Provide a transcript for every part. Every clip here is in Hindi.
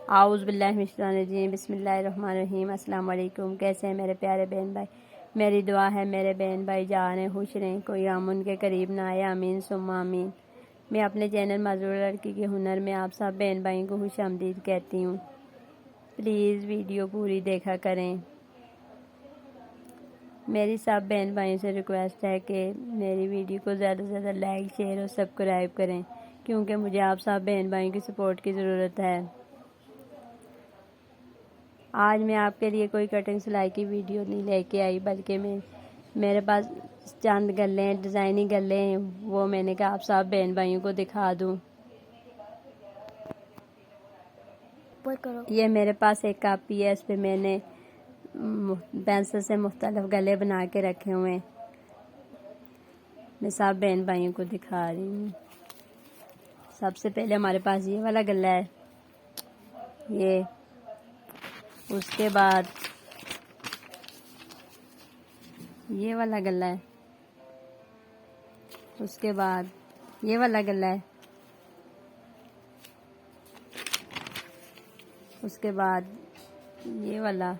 आऊज़ बिल्लाहि मिनश शैतानिर रजीम बिस्मिल्लाहिर्रहमानिर्रहीम। अस्सलाम वालेकुम। कैसे हैं मेरे प्यारे बहन भाई। मेरी दुआ है मेरे बहन भाई जाने खुश रहें, कोई गम उनके करीब ना आए। आमीन सुम्मा आमीन। मैं अपने चैनल मज़रूर लड़की के हुनर में आप सब बहन भाइयों को खुश आमदीद कहती हूँ। प्लीज़ वीडियो पूरी देखा करें। मेरी सब बहन भाइयों से रिक्वेस्ट है कि मेरी वीडियो को ज़्यादा से ज़्यादा लाइक शेयर और सब्सक्राइब करें, क्योंकि मुझे आप सब बहन भाइयों की सपोर्ट की ज़रूरत है। आज मैं आपके लिए कोई कटिंग सिलाई की वीडियो नहीं लेके आई, बल्कि मेरे पास चंद गले हैं, डिज़ाइनिंग गले हैं, वो मैंने कहा आप सब बहन भाइयों को दिखा दूँ। ये मेरे पास एक कापी है, इस पे मैंने पेंसिल से मुख्तलिफ गले बना के रखे हुए हैं। मैं सब बहन भाइयों को दिखा रही हूँ। सबसे पहले हमारे पास ये वाला गला है, ये। उसके बाद ये वाला गला है, उसके बाद ये वाला गला है, उसके बाद ये वाला,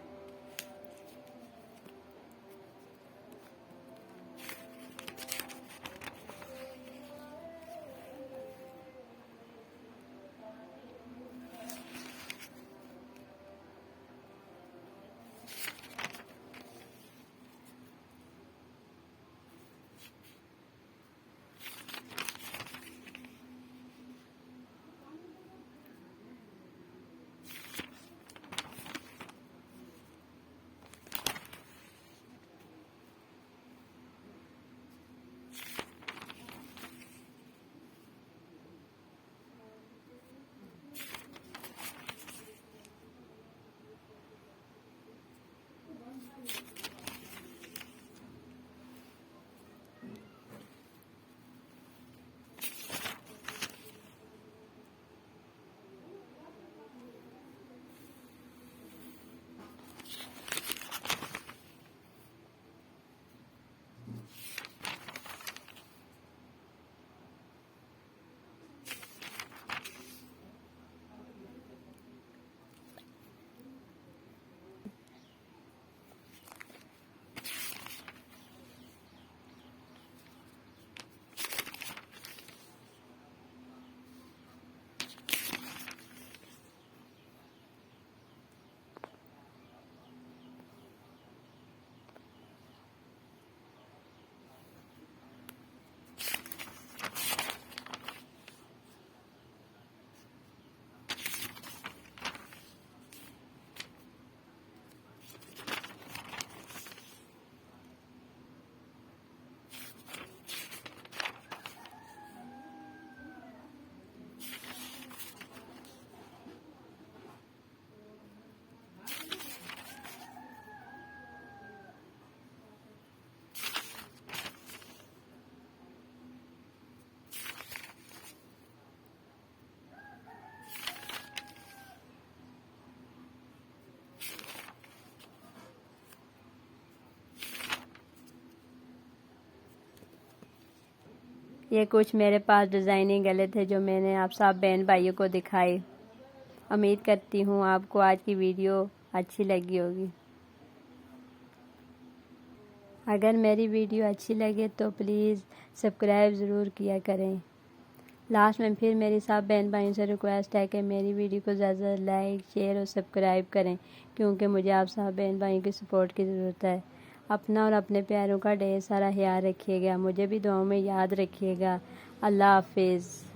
ये कुछ मेरे पास डिज़ाइनिंग गले थे जो मैंने आप सब बहन भाइयों को दिखाए। उम्मीद करती हूँ आपको आज की वीडियो अच्छी लगी होगी। अगर मेरी वीडियो अच्छी लगे तो प्लीज़ सब्सक्राइब ज़रूर किया करें। लास्ट में फिर मेरी सब बहन भाइयों से रिक्वेस्ट है कि मेरी वीडियो को ज़्यादा लाइक शेयर और सब्सक्राइब करें, क्योंकि मुझे आप सब बहन भाइयों की सपोर्ट की ज़रूरत है। अपना और अपने प्यारों का ढेर सारा ख्याल रखिएगा, मुझे भी दुआओं में याद रखिएगा। अल्लाह हाफिज़।